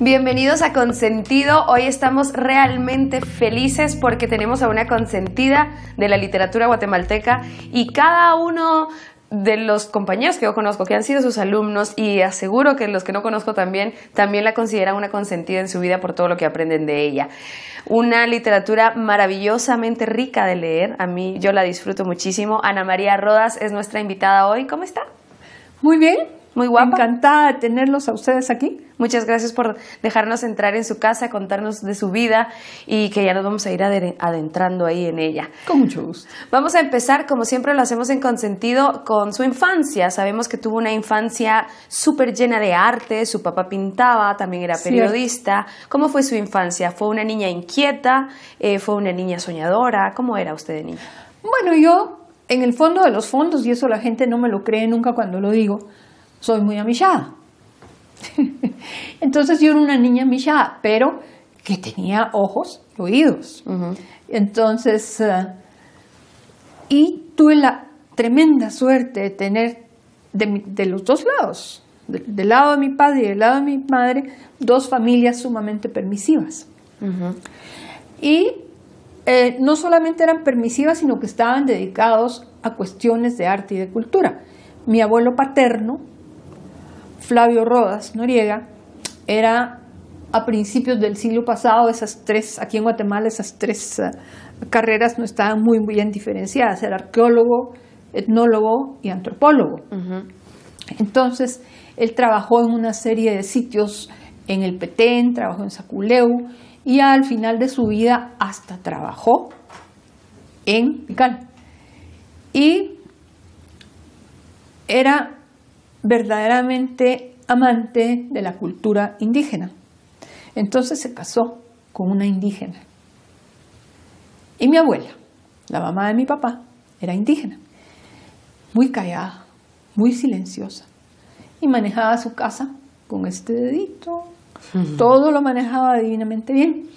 Bienvenidos a Consentido. Hoy estamos realmente felices porque tenemos a una consentida de la literatura guatemalteca y cada uno de los compañeros que yo conozco, que han sido sus alumnos, y aseguro que los que no conozco también la consideran una consentida en su vida por todo lo que aprenden de ella. Una literatura maravillosamente rica de leer. A mí, yo la disfruto muchísimo. Ana María Rodas es nuestra invitada hoy. ¿Cómo está? Muy bien. Muy guapa. Encantada de tenerlos a ustedes aquí. Muchas gracias por dejarnos entrar en su casa, contarnos de su vida y que ya nos vamos a ir adentrando ahí en ella. Con mucho gusto. Vamos a empezar, como siempre lo hacemos en Consentido, con su infancia. Sabemos que tuvo una infancia súper llena de arte, su papá pintaba, también era periodista. ¿Cómo fue su infancia? ¿Fue una niña inquieta? ¿Fue una niña soñadora? ¿Cómo era usted de niña? Bueno, yo, en el fondo de los fondos, y eso la gente no me lo cree nunca cuando lo digo, soy muy amillada. Entonces yo era una niña amillada, pero que tenía ojos y oídos. Entonces, y tuve la tremenda suerte de tener de los dos lados, del lado de mi padre y del lado de mi madre, dos familias sumamente permisivas. Y no solamente eran permisivas, sino que estaban dedicados a cuestiones de arte y de cultura. Mi abuelo paterno, Flavio Rodas Noriega, era a principios del siglo pasado, aquí en Guatemala esas tres carreras no estaban muy bien diferenciadas, era arqueólogo, etnólogo y antropólogo. Entonces, él trabajó en una serie de sitios en el Petén, trabajó en Saculeu y al final de su vida hasta trabajó en Tikal. Y era verdaderamente amante de la cultura indígena. Entonces se casó con una indígena. Y mi abuela, la mamá de mi papá, era indígena. Muy callada, muy silenciosa. Y manejaba su casa con este dedito. Todo lo manejaba divinamente bien.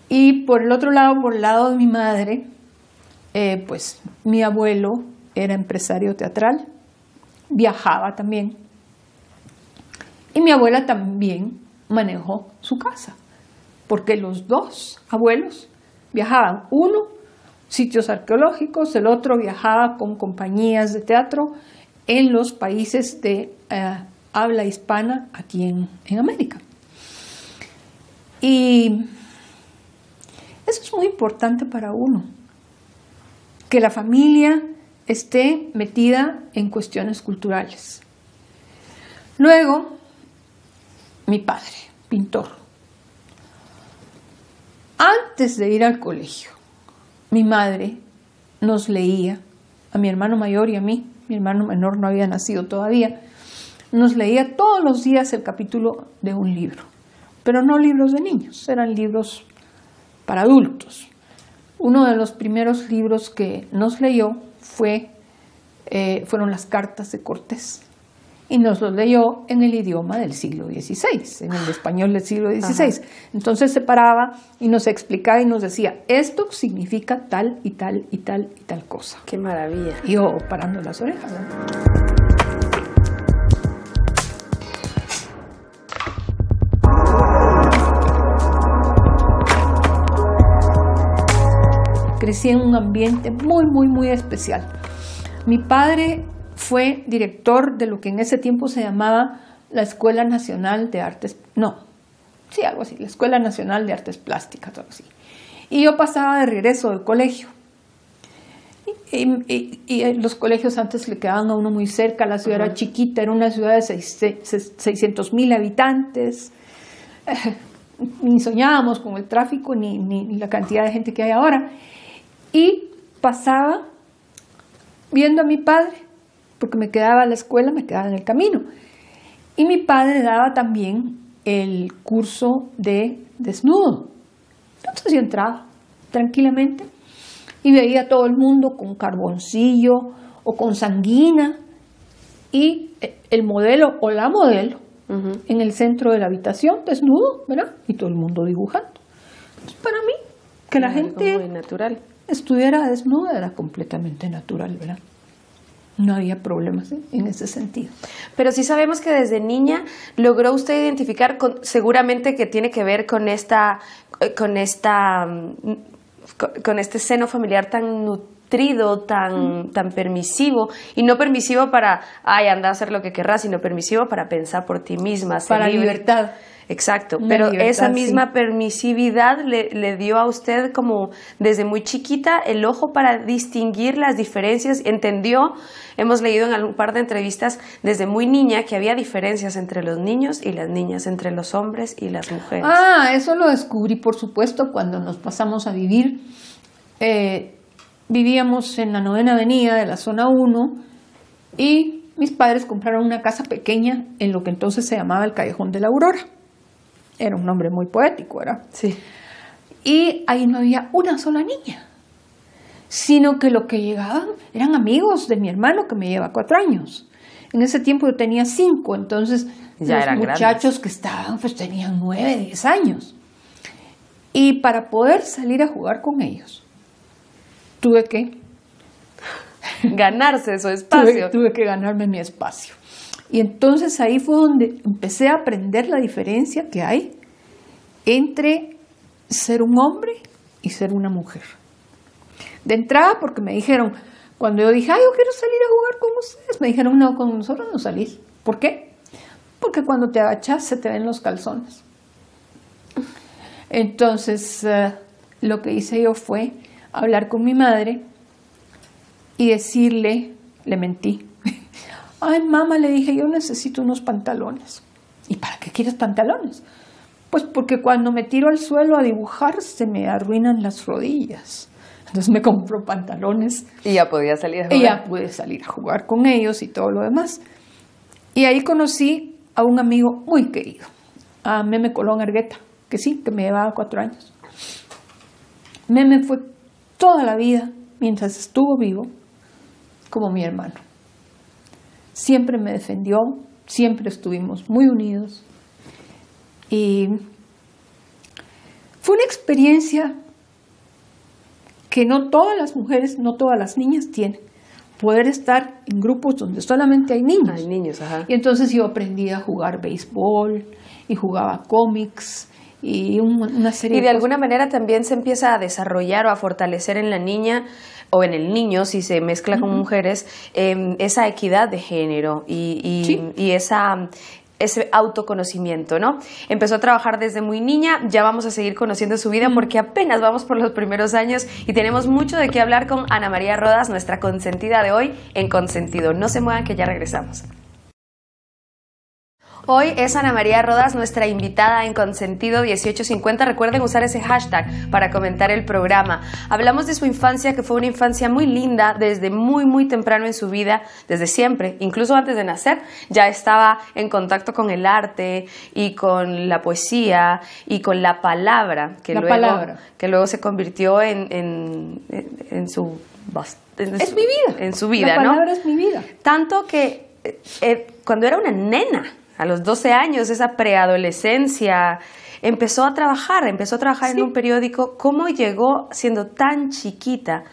Y por el otro lado, por el lado de mi madre, pues mi abuelo era empresario teatral. Viajaba también. Y mi abuela también manejó su casa, porque los dos abuelos viajaban. Uno, sitios arqueológicos, el otro viajaba con compañías de teatro en los países de habla hispana aquí en América. Y eso es muy importante para uno, que la familia esté metida en cuestiones culturales. Luego, mi padre, pintor. Antes de ir al colegio, mi madre nos leía, a mi hermano mayor y a mí, mi hermano menor no había nacido todavía, nos leía todos los días el capítulo de un libro, pero no libros de niños, eran libros para adultos. Uno de los primeros libros que nos leyó fueron las cartas de Cortés, y nos los leyó en el idioma del siglo XVI, en el español del siglo XVI. Entonces se paraba y nos explicaba y nos decía, esto significa tal y tal y tal y tal cosa. ¡Qué maravilla! Y yo parando las orejas, ¿no? Crecí en un ambiente muy, muy, muy especial. Mi padre fue director de lo que en ese tiempo se llamaba la Escuela Nacional de Artes, algo así, la Escuela Nacional de Artes Plásticas, algo así. Y yo pasaba de regreso del colegio. Y los colegios antes le quedaban a uno muy cerca, la ciudad era chiquita, era una ciudad de 600,000 habitantes. Ni soñábamos con el tráfico ni la cantidad de gente que hay ahora. Y pasaba viendo a mi padre, porque me quedaba a la escuela, me quedaba en el camino. Y mi padre daba también el curso de desnudo. Entonces yo entraba tranquilamente y veía a todo el mundo con carboncillo o con sanguina y el modelo o la modelo en el centro de la habitación, desnudo, ¿verdad? Y todo el mundo dibujando. Entonces, para mí, que la gente muy natural. estuviera desnuda era completamente natural, ¿verdad? No había problemas en ese sentido. Pero sí sabemos que desde niña logró usted identificar, seguramente que tiene que ver con este seno familiar tan nutrido, tan permisivo, y no permisivo para, anda a hacer lo que querrás, sino permisivo para pensar por ti misma, ser para libre. Libertad. Exacto, Una pero libertad, esa misma sí. permisividad le dio a usted como desde muy chiquita el ojo para distinguir las diferencias, entendió, hemos leído en un par de entrevistas desde muy niña que había diferencias entre los niños y las niñas, entre los hombres y las mujeres. Ah, eso lo descubrí, por supuesto, cuando nos pasamos a vivir. Vivíamos en la 9ª Avenida de la zona 1 y mis padres compraron una casa pequeña en lo que entonces se llamaba el Callejón de la Aurora. Era un nombre muy poético, ¿verdad? Sí. Y ahí no había una sola niña, sino que lo que llegaban eran amigos de mi hermano que me lleva 4 años. En ese tiempo yo tenía 5, entonces ya los eran muchachos grandes. Que estaban pues tenían 9, 10 años. Y para poder salir a jugar con ellos, tuve que ganarse su espacio. tuve que ganarme mi espacio. Y entonces ahí fue donde empecé a aprender la diferencia que hay entre ser un hombre y ser una mujer. De entrada, porque me dijeron, cuando yo dije, yo quiero salir a jugar con ustedes, me dijeron, no, con nosotros no salís. ¿Por qué? Porque cuando te agachas se te ven los calzones. Entonces, lo que hice yo fue hablar con mi madre y decirle, le mentí. Ay, mamá, le dije, yo necesito unos pantalones. ¿Y para qué quieres pantalones? Pues porque cuando me tiro al suelo a dibujar se me arruinan las rodillas. Entonces me compró pantalones. Y ya podía salir a jugar. Y ya pude salir a jugar con ellos y todo lo demás. Y ahí conocí a un amigo muy querido, a Meme Colón Argueta, que sí, que me llevaba 4 años. Meme fue toda la vida, mientras estuvo vivo, como mi hermano. Siempre me defendió, siempre estuvimos muy unidos. Y fue una experiencia que no todas las mujeres, no todas las niñas tienen. Poder estar en grupos donde solamente hay niños. Hay niños, ajá. Y entonces yo aprendí a jugar béisbol y jugaba cómics y una serie Y de cosas. alguna manera también se empieza a desarrollar o a fortalecer en la niña o en el niño, si se mezcla con mujeres, esa equidad de género y Sí. ese autoconocimiento, ¿no? Empezó a trabajar desde muy niña, ya vamos a seguir conociendo su vida porque apenas vamos por los primeros años y tenemos mucho de qué hablar con Ana María Rodas, nuestra consentida de hoy en Consentido. No se muevan que ya regresamos. Hoy es Ana María Rodas, nuestra invitada en Consentido 1850. Recuerden usar ese hashtag para comentar el programa. Hablamos de su infancia, que fue una infancia muy linda, desde muy, muy temprano en su vida, desde siempre, incluso antes de nacer, ya estaba en contacto con el arte y con la poesía y con la palabra, que luego se convirtió en su Es mi vida. En su vida, la ¿no? palabra es mi vida. Tanto que cuando era una nena, a los 12 años, esa preadolescencia, empezó a trabajar Sí. en un periódico. ¿Cómo llegó, siendo tan chiquita,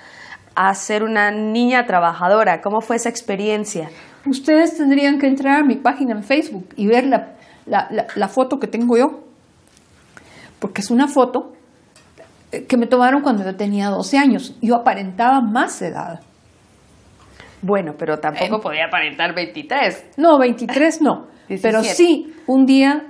a ser una niña trabajadora? ¿Cómo fue esa experiencia? Ustedes tendrían que entrar a mi página en Facebook y ver la foto que tengo yo, porque es una foto que me tomaron cuando yo tenía 12 años. Yo aparentaba más edad. Bueno, pero tampoco podía aparentar 23. No, 23 no. 17. Pero sí, un día,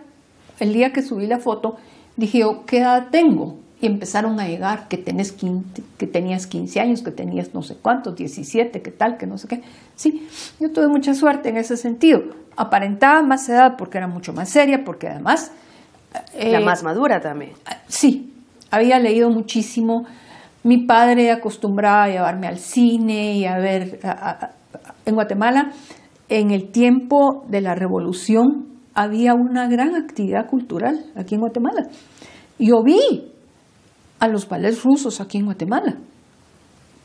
el día que subí la foto, dije yo, ¿qué edad tengo? Y empezaron a llegar que tenías 15 años, que tenías no sé cuántos, 17, que tal, que no sé qué. Sí, yo tuve mucha suerte en ese sentido. Aparentaba más edad porque era mucho más seria, porque además... La más madura también. Sí, había leído muchísimo. Mi padre acostumbraba a llevarme al cine y a ver... en Guatemala, en el tiempo de la revolución, había una gran actividad cultural aquí en Guatemala. Yo vi a los ballets rusos aquí en Guatemala.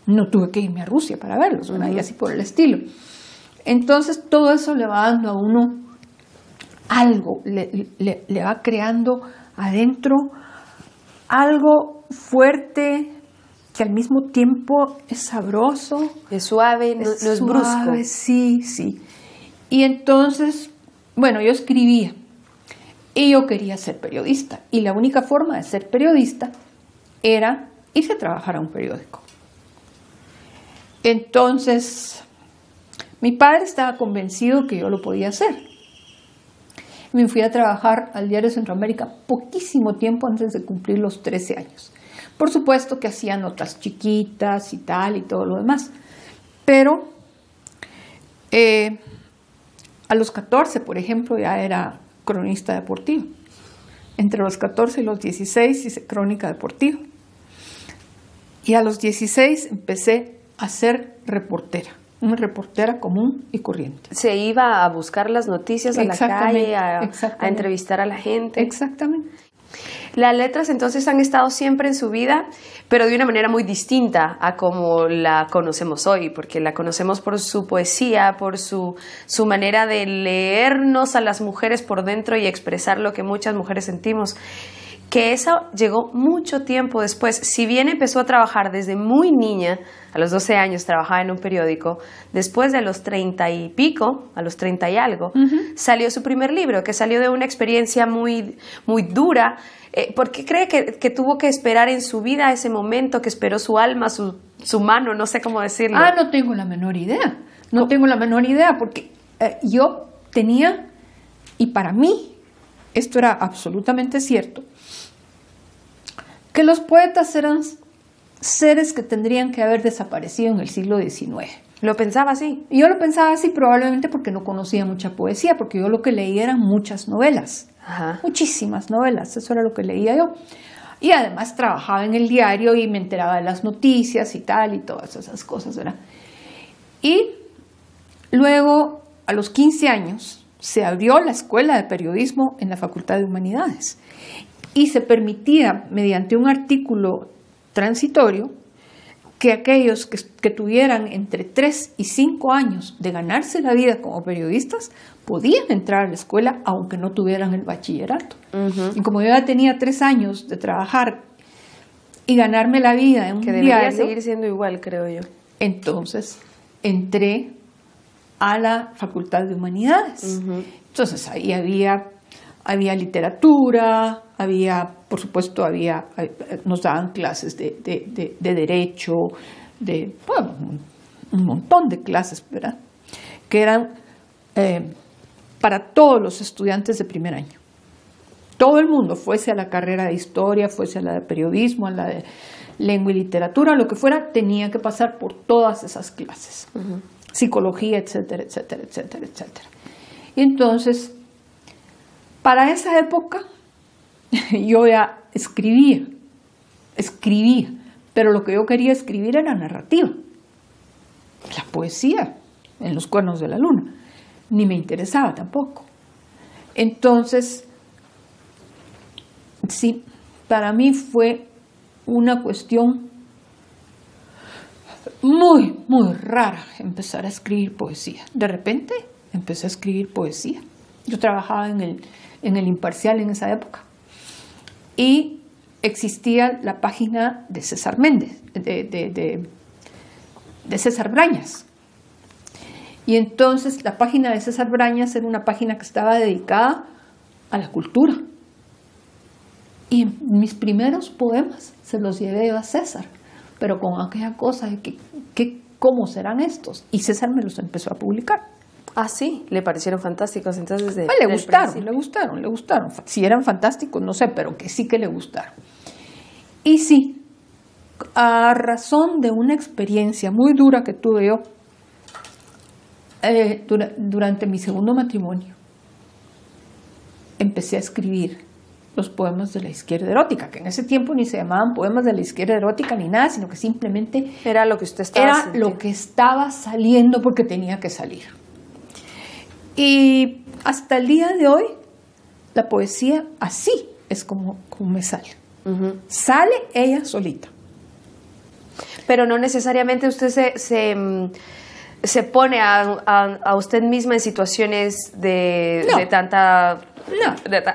No tuve que irme a Rusia para verlos, ¿verdad? Y así por el estilo. Entonces todo eso le va dando a uno algo, le va creando adentro algo fuerte que al mismo tiempo es sabroso. Es suave, no es brusco. Sí, sí. Y entonces, bueno, yo escribía y yo quería ser periodista. Y la única forma de ser periodista era irse a trabajar a un periódico. Entonces, mi padre estaba convencido que yo lo podía hacer. Me fui a trabajar al Diario Centroamérica poquísimo tiempo antes de cumplir los 13 años. Por supuesto que hacía notas chiquitas y tal y todo lo demás. Pero a los 14, por ejemplo, ya era cronista deportivo. Entre los 14 y los 16 hice crónica deportiva. Y a los 16 empecé a ser reportera, una reportera común y corriente. Se iba a buscar las noticias a la calle, a entrevistar a la gente. Exactamente. Las letras entonces han estado siempre en su vida, pero de una manera muy distinta a como la conocemos hoy, porque la conocemos por su poesía, por su manera de leernos a las mujeres por dentro y expresar lo que muchas mujeres sentimos. Que eso llegó mucho tiempo después. Si bien empezó a trabajar desde muy niña, a los 12 años trabajaba en un periódico, después de los 30 y pico, a los 30 y algo, salió su primer libro, que salió de una experiencia muy, muy dura. ¿Por qué cree que tuvo que esperar en su vida ese momento, que esperó su alma, su mano, no sé cómo decirlo? No tengo la menor idea. No tengo la menor idea, porque yo tenía, y para mí, esto era absolutamente cierto, que los poetas eran seres que tendrían que haber desaparecido en el siglo XIX. ¿Lo pensaba así? Yo lo pensaba así probablemente porque no conocía mucha poesía, porque yo lo que leía eran muchas novelas, muchísimas novelas, eso era lo que leía yo. Y además trabajaba en el diario y me enteraba de las noticias y tal, y todas esas cosas, ¿verdad? Y luego, a los 15 años, se abrió la Escuela de Periodismo en la Facultad de Humanidades. Y se permitía, mediante un artículo transitorio, que aquellos que tuvieran entre 3 y 5 años de ganarse la vida como periodistas podían entrar a la escuela aunque no tuvieran el bachillerato. Y como yo ya tenía 3 años de trabajar y ganarme la vida en un diario, que debería seguir siendo igual, creo yo. Entonces entré a la Facultad de Humanidades. Entonces ahí había literatura, por supuesto, nos daban clases de derecho, un montón de clases, ¿verdad? Que eran para todos los estudiantes de primer año. Todo el mundo, fuese a la carrera de historia, fuese a la de periodismo, a la de lengua y literatura, lo que fuera, tenía que pasar por todas esas clases. Psicología, etcétera, etcétera, etcétera, etcétera. Y entonces, para esa época, yo ya escribía, pero lo que yo quería escribir era narrativa. La poesía, en Los Cuernos de la Luna, ni me interesaba tampoco. Entonces, sí, para mí fue una cuestión muy, muy rara empezar a escribir poesía. De repente empecé a escribir poesía. Yo trabajaba en el Imparcial en esa época. Y existía la página de César Méndez, de César Brañas. Y entonces la página de César Brañas era una página que estaba dedicada a la cultura. Y mis primeros poemas se los llevé yo a César, pero con aquella cosa de ¿cómo serán estos? Y César me los empezó a publicar. Ah, sí, le parecieron fantásticos entonces. Le gustaron. Si eran fantásticos, no sé, pero que sí que le gustaron. Y sí, a razón de una experiencia muy dura que tuve yo durante mi segundo matrimonio, empecé a escribir los poemas de la izquierda erótica, que en ese tiempo ni se llamaban poemas de la izquierda erótica ni nada, sino que simplemente era lo que usted estaba sintiendo. Lo que estaba saliendo porque tenía que salir. Y hasta el día de hoy la poesía así es como me sale. Sale ella solita. Pero no necesariamente usted se pone a usted misma en situaciones de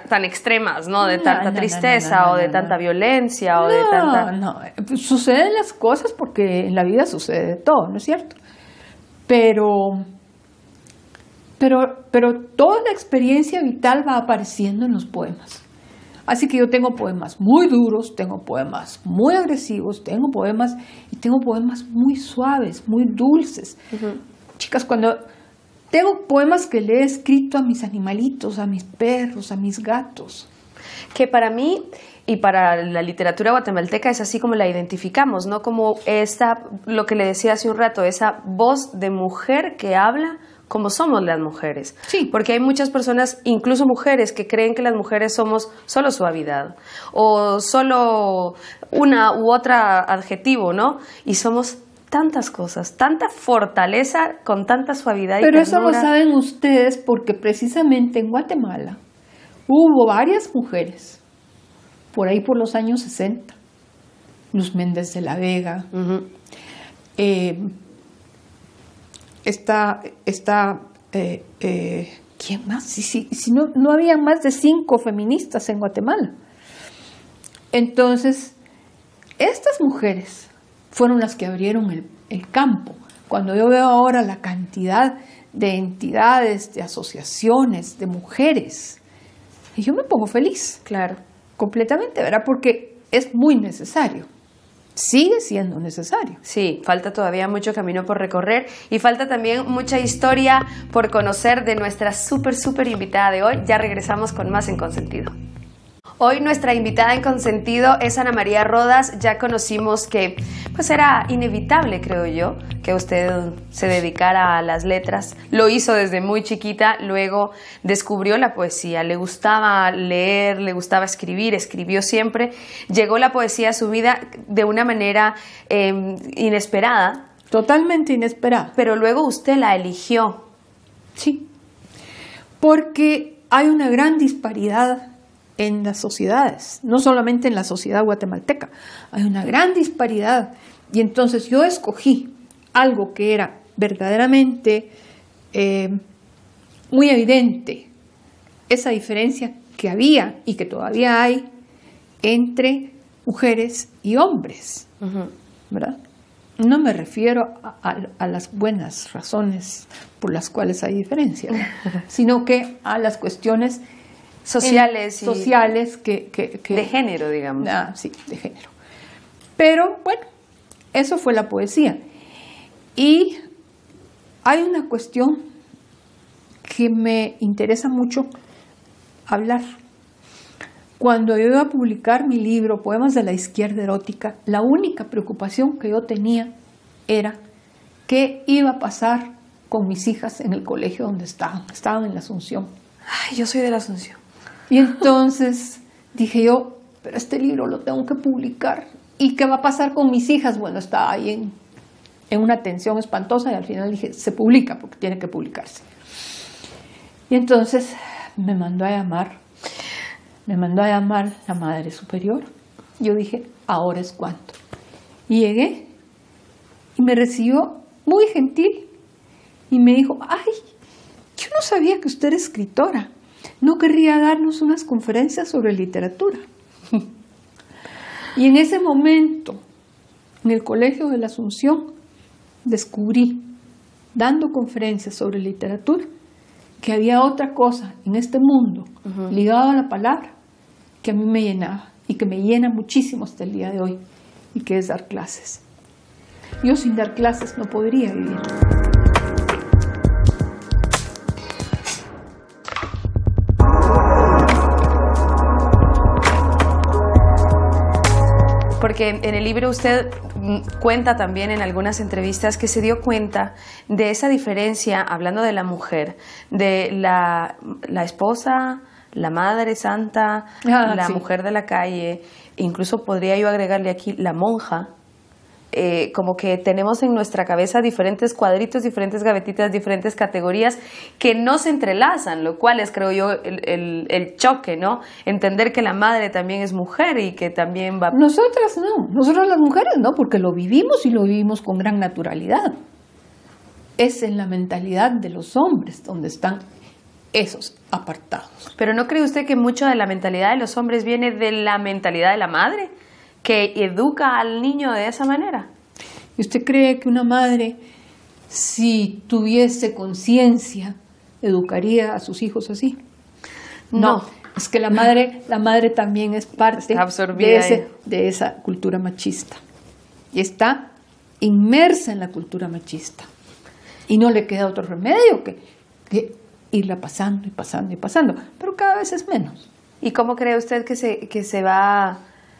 tan extremas, ¿no? De tanta tristeza o de tanta violencia o de tanta... No, pues suceden las cosas porque en la vida sucede de todo, ¿no es cierto? Pero toda la experiencia vital va apareciendo en los poemas. Así que yo tengo poemas muy duros, tengo poemas muy agresivos, tengo poemas muy suaves, muy dulces. Chicas, cuando tengo poemas que le he escrito a mis animalitos, a mis perros, a mis gatos. Que para mí y para la literatura guatemalteca es así como la identificamos, ¿no? Como lo que le decía hace un rato, esa voz de mujer que habla como somos las mujeres. Sí. Porque hay muchas personas, incluso mujeres, que creen que las mujeres somos solo suavidad o solo una u otra adjetivo, ¿no? Y somos tantas cosas, tanta fortaleza con tanta suavidad y Pero ternura. eso lo saben ustedes porque precisamente en Guatemala hubo varias mujeres, por ahí por los años 60, Luz Méndez de la Vega, ¿quién más? Si no había más de 5 feministas en Guatemala. Entonces, estas mujeres fueron las que abrieron el campo. Cuando yo veo ahora la cantidad de entidades, de asociaciones, de mujeres, y yo me pongo feliz. Claro. Completamente, ¿verdad? Porque es muy necesario. Sigue siendo necesario. Sí, falta todavía mucho camino por recorrer y falta también mucha historia por conocer de nuestra súper invitada de hoy. Ya regresamos con más en Consentido. Hoy nuestra invitada en Consentido es Ana María Rodas. Ya conocimos que pues era inevitable, creo yo, que usted se dedicara a las letras. Lo hizo desde muy chiquita, luego descubrió la poesía, le gustaba leer, le gustaba escribir, escribió siempre. Llegó la poesía a su vida de una manera inesperada. Totalmente inesperada. Pero luego usted la eligió. Sí, porque hay una gran disparidad en las sociedades, no solamente en la sociedad guatemalteca, hay una gran disparidad. Y entonces yo escogí algo que era verdaderamente muy evidente, esa diferencia que había y que todavía hay entre mujeres y hombres, ¿verdad? No me refiero a las buenas razones por las cuales hay diferencia, sino que a las cuestiones sociales que de género, digamos. Sí, de género. Pero bueno, eso fue la poesía. Y hay una cuestión que me interesa mucho hablar. Cuando yo iba a publicar mi libro, Poemas de la Izquierda Erótica, la única preocupación que yo tenía era qué iba a pasar con mis hijas en el colegio donde estaban en la Asunción. Ay, yo soy de la Asunción. Y entonces dije yo, pero este libro lo tengo que publicar. ¿Y qué va a pasar con mis hijas? Bueno, estaba ahí en una tensión espantosa y al final dije, se publica porque tiene que publicarse. Y entonces me mandó a llamar la Madre Superior. Yo dije, ahora es cuando. Y llegué y me recibió muy gentil y me dijo, ay, yo no sabía que usted era escritora. ¿No querría darnos unas conferencias sobre literatura? Y en ese momento, en el Colegio de la Asunción, descubrí, dando conferencias sobre literatura, que había otra cosa en este mundo ligado a la palabra que a mí me llenaba y que me llena muchísimo hasta el día de hoy, y que es dar clases. Yo sin dar clases no podría vivir. Porque en el libro usted cuenta también en algunas entrevistas que se dio cuenta de esa diferencia, hablando de la mujer, de la esposa, la madre santa, la sí, mujer de la calle, incluso podría yo agregarle aquí la monja, como que tenemos en nuestra cabeza diferentes cuadritos, diferentes gavetitas, diferentes categorías que no se entrelazan, lo cual es, creo yo, el choque, ¿no? Entender que la madre también es mujer y que también va... Nosotras no, nosotras las mujeres no, porque lo vivimos y lo vivimos con gran naturalidad. Es en la mentalidad de los hombres donde están esos apartados. Pero ¿no cree usted que mucho de la mentalidad de los hombres viene de la mentalidad de la madre, que educa al niño de esa manera? ¿Y usted cree que una madre, si tuviese conciencia, educaría a sus hijos así? No, es que la madre también es parte de esa cultura machista. Y está inmersa en la cultura machista. Y no le queda otro remedio que irla pasando y pasando y pasando. Pero cada vez es menos. ¿Y cómo cree usted que se va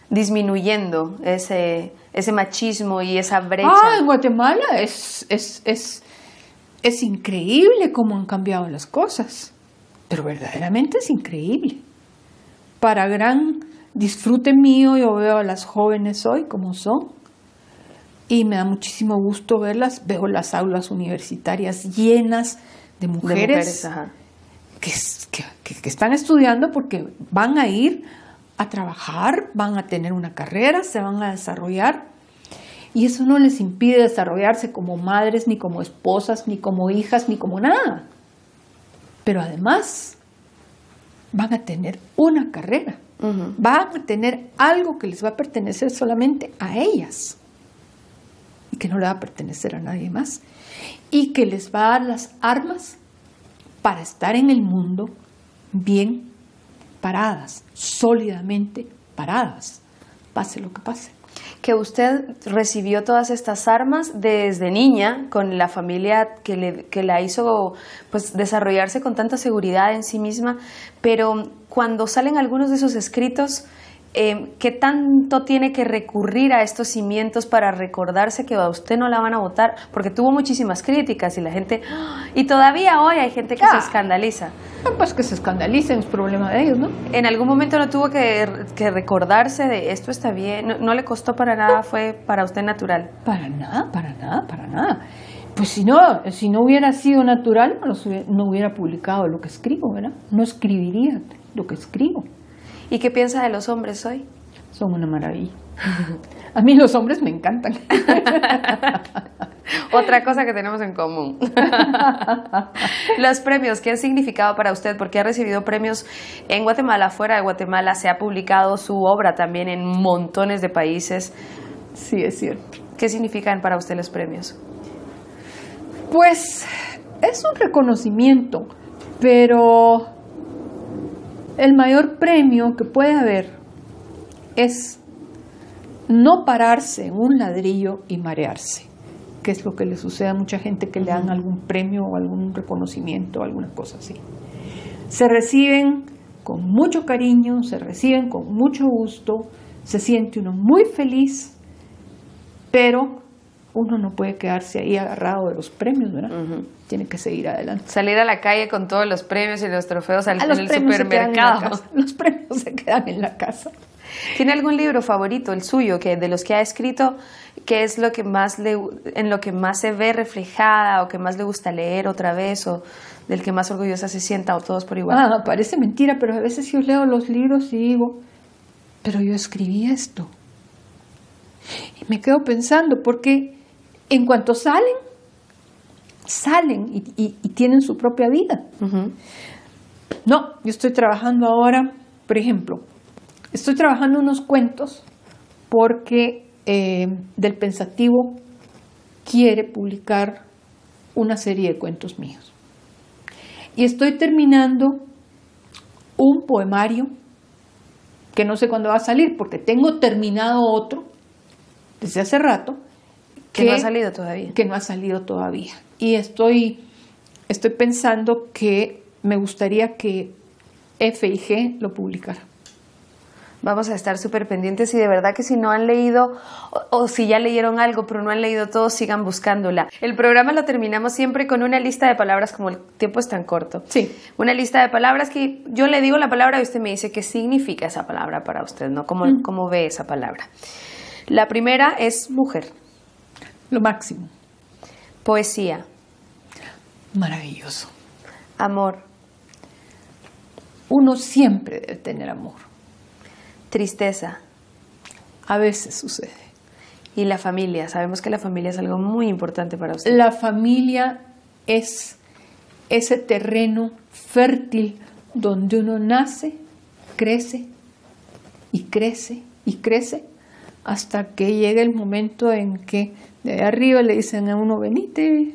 disminuyendo ese machismo y esa brecha? En Guatemala es increíble cómo han cambiado las cosas. Pero verdaderamente es increíble. Para gran disfrute mío, yo veo a las jóvenes hoy como son. Y me da muchísimo gusto verlas. Veo las aulas universitarias llenas de mujeres que están estudiando porque van a ir a trabajar, van a tener una carrera, se van a desarrollar. Y eso no les impide desarrollarse como madres, ni como esposas, ni como hijas, ni como nada. Pero además van a tener una carrera. Van a tener algo que les va a pertenecer solamente a ellas. Y que no le va a pertenecer a nadie más. Y que les va a dar las armas para estar en el mundo bien paradas, sólidamente paradas, pase lo que pase. Que usted recibió todas estas armas desde niña, con la familia que la hizo pues desarrollarse con tanta seguridad en sí misma, pero cuando salen algunos de esos escritos, ¿qué tanto tiene que recurrir a estos cimientos para recordarse que a usted no la van a votar? Porque tuvo muchísimas críticas y la gente... Y todavía hoy hay gente que se escandaliza. Pues que se escandalicen, es problema de ellos, ¿no? ¿En algún momento no tuvo que recordarse de esto está bien? ¿No le costó para nada? ¿Fue para usted natural? Para nada, para nada, para nada. Pues si no hubiera sido natural, no hubiera publicado lo que escribo, ¿verdad? No escribiría lo que escribo. ¿Y qué piensa de los hombres hoy? Son una maravilla. A mí los hombres me encantan. Otra cosa que tenemos en común. Los premios, ¿qué han significado para usted? Porque ha recibido premios en Guatemala, fuera de Guatemala, se ha publicado su obra también en montones de países. Sí, es cierto. ¿Qué significan para usted los premios? Pues es un reconocimiento, pero el mayor premio que puede haber es no pararse en un ladrillo y marearse, que es lo que le sucede a mucha gente que le dan algún premio o algún reconocimiento o alguna cosa así. Se reciben con mucho cariño, se reciben con mucho gusto, se siente uno muy feliz, pero uno no puede quedarse ahí agarrado de los premios, ¿verdad? Tiene que seguir adelante. Salir a la calle con todos los premios y los trofeos en el supermercado. Los premios se quedan en la casa. ¿Tiene algún libro favorito, el suyo, que de los que ha escrito, qué es lo que más en lo que más se ve reflejada o que más le gusta leer otra vez o del que más orgullosa se sienta o todos por igual? Parece mentira, pero a veces yo leo los libros y digo, pero yo escribí esto. Y me quedo pensando, porque en cuanto salen y tienen su propia vida. No, yo estoy trabajando ahora, por ejemplo, estoy trabajando unos cuentos porque Del Pensativo quiere publicar una serie de cuentos míos. Y estoy terminando un poemario que no sé cuándo va a salir, porque tengo terminado otro desde hace rato, que no ha salido todavía. Que no ha salido todavía. Y estoy pensando que me gustaría que F&G lo publicara. Vamos a estar súper pendientes y de verdad que si no han leído o si ya leyeron algo pero no han leído todo, sigan buscándola. El programa lo terminamos siempre con una lista de palabras, como el tiempo es tan corto. Sí. Una lista de palabras que yo le digo la palabra y usted me dice qué significa esa palabra para usted, ¿no? ¿Cómo ve esa palabra? La primera es mujer. lo máximo. Poesía. Maravilloso. Amor. Uno siempre debe tener amor. Tristeza. A veces sucede. Y la familia. Sabemos que la familia es algo muy importante para usted. La familia es ese terreno fértil donde uno nace, crece y crece y crece hasta que llega el momento en que de arriba le dicen a uno, venite,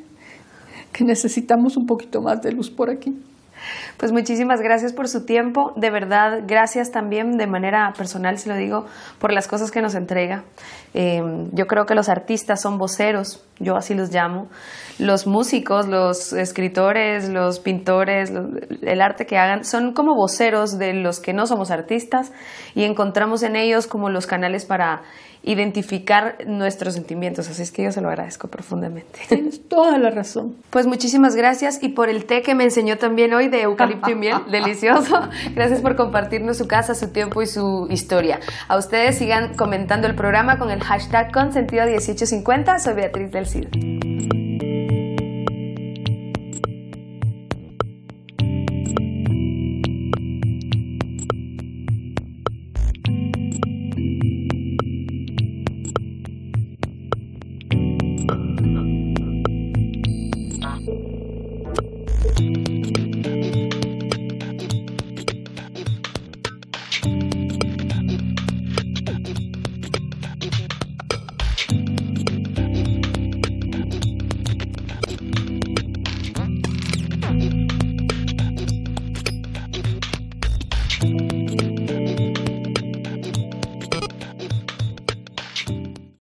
que necesitamos un poquito más de luz por aquí. Pues muchísimas gracias por su tiempo, de verdad, gracias también de manera personal, se lo digo, por las cosas que nos entrega. Yo creo que los artistas son voceros, yo así los llamo, los músicos, los escritores, los pintores, el arte que hagan, son como voceros de los que no somos artistas y encontramos en ellos como los canales para identificar nuestros sentimientos, así es que yo se lo agradezco profundamente. Tienes toda la razón. Pues muchísimas gracias y por el té que me enseñó también hoy de eucalipto y miel, delicioso. Gracias por compartirnos su casa, su tiempo y su historia. A ustedes sigan comentando el programa con el hashtag Consentido1850. Soy Beatriz del Cid.